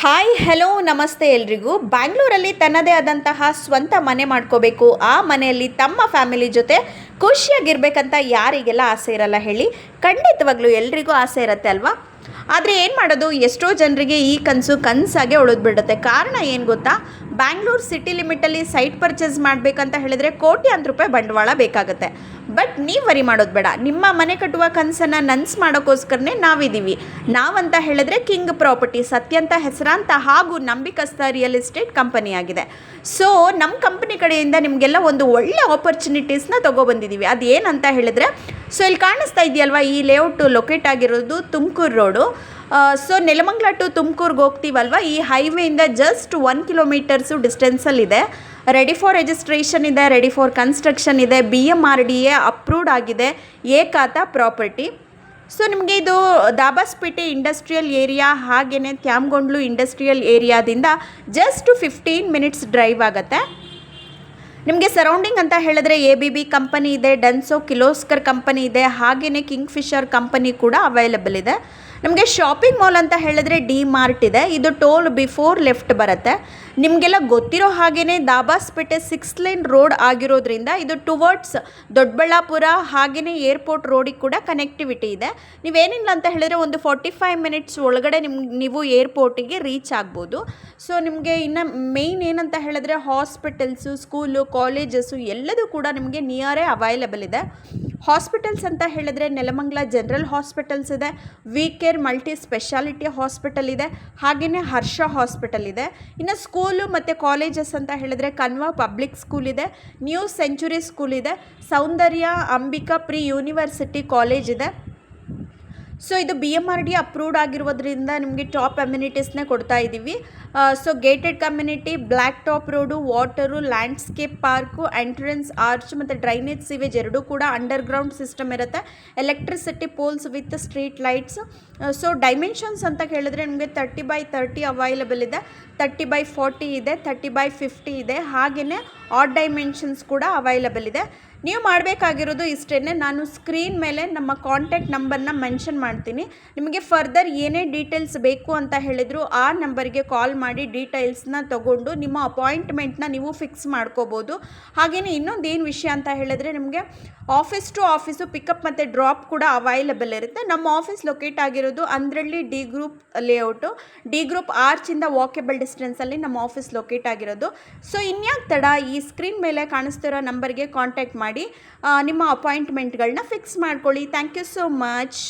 Hi hello ನಮಸ್ತೆ ಎಲ್ರಿಗೂ. ಬ್ಯಾಂಗ್ಳೂರಲ್ಲಿ ತನ್ನದೇ ಆದಂತಹ ಸ್ವಂತ ಮನೆ ಮಾಡ್ಕೋಬೇಕು, ಆ ಮನೆಯಲ್ಲಿ ತಮ್ಮ ಫ್ಯಾಮಿಲಿ ಜೊತೆ ಖುಷಿಯಾಗಿರ್ಬೇಕಂತ ಯಾರಿಗೆಲ್ಲ ಆಸೆ ಇರಲ್ಲ ಹೇಳಿ. ಖಂಡಿತವಾಗ್ಲೂ ಎಲ್ರಿಗೂ ಆಸೆ ಇರುತ್ತೆ ಅಲ್ವಾ. ಆದರೆ ಏನು ಮಾಡೋದು, ಎಷ್ಟೋ ಜನರಿಗೆ ಈ ಕನಸಾಗೆ ಉಳಿದ್ಬಿಡುತ್ತೆ. ಕಾರಣ ಏನು ಗೊತ್ತಾ, ಬ್ಯಾಂಗ್ಳೂರು ಸಿಟಿ ಲಿಮಿಟಲ್ಲಿ ಸೈಟ್ ಪರ್ಚೇಸ್ ಮಾಡಬೇಕಂತ ಹೇಳಿದರೆ ಕೋಟ್ಯಾಂತರ ರೂಪಾಯಿ ಬಂಡವಾಳ ಬೇಕಾಗುತ್ತೆ. ಬಟ್ ನೀವು ವರಿ ಮಾಡೋದು ಬೇಡ, ನಿಮ್ಮ ಮನೆ ಕಟ್ಟುವ ಕನಸನ್ನು ನನಸು ಮಾಡೋಕ್ಕೋಸ್ಕರನೇ ನಾವಿದ್ದೀವಿ. ನಾವಂತ ಹೇಳಿದ್ರೆ ಕಿಂಗ್ ಪ್ರಾಪರ್ಟೀಸ್ ಅತ್ಯಂತ ಹೆಸರಾಂತ ಹಾಗೂ ನಂಬಿಕಸ್ಥ ರಿಯಲ್ ಎಸ್ಟೇಟ್ ಕಂಪನಿಯಾಗಿದೆ. ಸೊ ನಮ್ಮ ಕಂಪನಿ ಕಡೆಯಿಂದ ನಿಮಗೆಲ್ಲ ಒಂದು ಒಳ್ಳೆ ಆಪರ್ಚುನಿಟೀಸ್ನ ತೊಗೊಬಂದಿದ್ದೀವಿ. ಅದು ಏನಂತ ಹೇಳಿದ್ರೆ, ಸೊ ಇಲ್ಲಿ ಕಾಣಿಸ್ತಾ ಇದೆಯಲ್ವಾ, ಈ ಲೇಔಟು ಲೊಕೇಟ್ ಆಗಿರೋದು Tumakuru road. So Nelamangala to ತುಮಕೂರ್ಗೆ ಹೋಗ್ತೀವಲ್ವ, ಈ ಹೈವೇಯಿಂದ ಜಸ್ಟ್ 1 ಕಿಲೋಮೀಟರ್ಸು ಡಿಸ್ಟೆನ್ಸಲ್ಲಿದೆ. ರೆಡಿ ಫಾರ್ ರಿಜಿಸ್ಟ್ರೇಷನ್ ಇದೆ, ರೆಡಿ ಫಾರ್ ಕನ್ಸ್ಟ್ರಕ್ಷನ್ ಇದೆ, BMRDA ಅಪ್ರೂವ್ಡ್ ಆಗಿದೆ, ಏಕಾತ ಪ್ರಾಪರ್ಟಿ. ಸೊ ನಿಮಗೆ ಇದು ದಾಬಾಸ್ಪೇಟೆ ಇಂಡಸ್ಟ್ರಿಯಲ್ ಏರಿಯಾ ಹಾಗೆಯೇ ತ್ಯಾಮಗೊಂಡ್ಲು ಇಂಡಸ್ಟ್ರಿಯಲ್ ಏರಿಯಾದಿಂದ ಜಸ್ಟ್ 15 ಮಿನಿಟ್ಸ್ ಡ್ರೈವ್ ಆಗುತ್ತೆ. ನಿಮಗೆ ಸರೌಂಡಿಂಗ್ ಅಂತ ಹೇಳಿದ್ರೆ ABB ಕಂಪನಿ ಇದೆ, ಡೆನ್ಸೋ ಕಿಲೋಸ್ಕರ್ ಕಂಪನಿ ಇದೆ, ಹಾಗೆಯೇ ಕಿಂಗ್ ಫಿಶರ್ ಕಂಪನಿ ಕೂಡ ಅವೈಲಬಲ್ ಇದೆ. ನಮಗೆ ಶಾಪಿಂಗ್ ಮಾಲ್ ಅಂತ ಹೇಳಿದ್ರೆ D-Mart ಇದೆ, ಇದು ಟೋಲ್ ಬಿಫೋರ್ ಲೆಫ್ಟ್ ಬರುತ್ತೆ. ನಿಮಗೆಲ್ಲ ಗೊತ್ತಿರೋ ಹಾಗೆಯೇ ದಾಬಾಸ್ಪೇಟೆ 6 ಲೈನ್ ರೋಡ್ ಆಗಿರೋದ್ರಿಂದ ಇದು ಟುವರ್ಡ್ಸ್ ದೊಡ್ಡಬಳ್ಳಾಪುರ ಹಾಗೆಯೇ ಏರ್ಪೋರ್ಟ್ ರೋಡಿಗೆ ಕೂಡ ಕನೆಕ್ಟಿವಿಟಿ ಇದೆ. ನೀವೇನಿಲ್ಲ ಅಂತ ಹೇಳಿದ್ರೆ ಒಂದು 45 ಮಿನಿಟ್ಸ್ ಒಳಗಡೆ ನೀವು ಏರ್ಪೋರ್ಟಿಗೆ ರೀಚ್ ಆಗ್ಬೋದು. ಸೊ ನಿಮಗೆ ಇನ್ನು ಮೇಯ್ನ್ ಏನಂತ ಹೇಳಿದ್ರೆ ಹಾಸ್ಪಿಟಲ್ಸು, ಸ್ಕೂಲು, ಕಾಲೇಜಸ್ಸು ಎಲ್ಲದೂ ಕೂಡ ನಿಮಗೆ ನಿಯರೇ ಅವೈಲಬಲ್ ಇದೆ. ಹಾಸ್ಪಿಟಲ್ಸ್ ಅಂತ ಹೇಳಿದ್ರೆ ನೆಲಮಂಗಲ ಜನರಲ್ ಹಾಸ್ಪಿಟಲ್ಸ್ ಇದೆ, ವಿ-ಕೇರ್ ಮಲ್ಟಿ ಸ್ಪೆಷಾಲಿಟಿ ಹಾಸ್ಪಿಟಲ್ ಇದೆ, ಹಾಗೆಯೇ ಹರ್ಷ ಹಾಸ್ಪಿಟಲ್ ಇದೆ. ಇನ್ನು ಸ್ಕೂಲು ಮತ್ತು ಕಾಲೇಜಸ್ ಅಂತ ಹೇಳಿದ್ರೆ ಕನ್ವಾ ಪಬ್ಲಿಕ್ ಸ್ಕೂಲ್ ಇದೆ, ನ್ಯೂ ಸೆಂಚುರಿ ಸ್ಕೂಲ್ ಇದೆ, ಸೌಂದರ್ಯ ಅಂಬಿಕಾ ಪ್ರಿ ಯೂನಿವರ್ಸಿಟಿ ಕಾಲೇಜ್ ಇದೆ. ಸೊ ಇದು BMRDA ಅಪ್ರೂವ್ಡ್ ಆಗಿರೋದ್ರಿಂದ ನಿಮಗೆ ಟಾಪ್ ಅಮ್ಯುನಿಟೀಸ್ನೇ ಕೊಡ್ತಾ ಇದ್ದೀವಿ. So gated community, black top road, water, landscape park, entrance arch ಮತ್ತು ಡ್ರೈನೇಜ್ ಸಿವೇಜ್ ಎರಡೂ ಕೂಡ ಅಂಡರ್ಗ್ರೌಂಡ್ ಸಿಸ್ಟಮ್ ಇರುತ್ತೆ. Electricity poles with street lights. So dimensions ಅಂತ ಹೇಳಿದ್ರೆ ನಿಮಗೆ 30x30 ಅವೈಲಬಲ್ ಇದೆ, 30x40 ಇದೆ, 30x50 ಇದೆ, ಹಾಗೆಯೇ ಆಡ್ ಡೈಮೆನ್ಷನ್ಸ್ ಕೂಡ ಅವೈಲಬಲ್ ಇದೆ. ನೀವು ಮಾಡಬೇಕಾಗಿರೋದು ಇಷ್ಟೇ, ನಾನು ಸ್ಕ್ರೀನ್ ಮೇಲೆ ನಮ್ಮ ಕಾಂಟ್ಯಾಕ್ಟ್ ನಂಬರ್ನ ಮೆನ್ಷನ್ ಮಾಡ್ತೀನಿ. ನಿಮಗೆ ಫರ್ದರ್ ಏನೇ ಡೀಟೇಲ್ಸ್ ಬೇಕು ಅಂತ ಹೇಳಿದ್ರು ಆ ನಂಬರ್ಗೆ ಕಾಲ್ ಮಾಡಿ ಡೀಟೇಲ್ಸ್ನ ತೊಗೊಂಡು ನಿಮ್ಮ ಅಪಾಯಿಂಟ್ಮೆಂಟ್ನ ನೀವು ಫಿಕ್ಸ್ ಮಾಡ್ಕೋಬೋದು. ಹಾಗೆಯೇ ಇನ್ನೊಂದು ಏನು ವಿಷಯ ಅಂತ ಹೇಳಿದ್ರೆ, ನಿಮಗೆ ಆಫೀಸ್ ಟು ಆಫೀಸು ಪಿಕಪ್ ಮತ್ತು ಡ್ರಾಪ್ ಕೂಡ ಅವೈಲಬಲ್ ಇರುತ್ತೆ. ನಮ್ಮ ಆಫೀಸ್ ಲೊಕೇಟ್ ಆಗಿರೋದು Andrahalli D group layout, D group ಆರ್ಚಿಂದ ವಾಕೇಬಲ್ ಡಿಸ್ಟೆನ್ಸಲ್ಲಿ ನಮ್ಮ ಆಫೀಸ್ ಲೊಕೇಟ್ ಆಗಿರೋದು. ಸೊ ಇನ್ಯಾಕೆ ತಡ, ಈ ಸ್ಕ್ರೀನ್ ಮೇಲೆ ಕಾಣಿಸ್ತಿರೋ ನಂಬರ್ಗೆ ಕಾಂಟ್ಯಾಕ್ಟ್ ಮಾಡಿ ನಿಮ್ಮ ಅಪಾಯಿಂಟ್ಮೆಂಟ್ಗಳನ್ನ ಫಿಕ್ಸ್ ಮಾಡ್ಕೊಳ್ಳಿ. Thank you so much.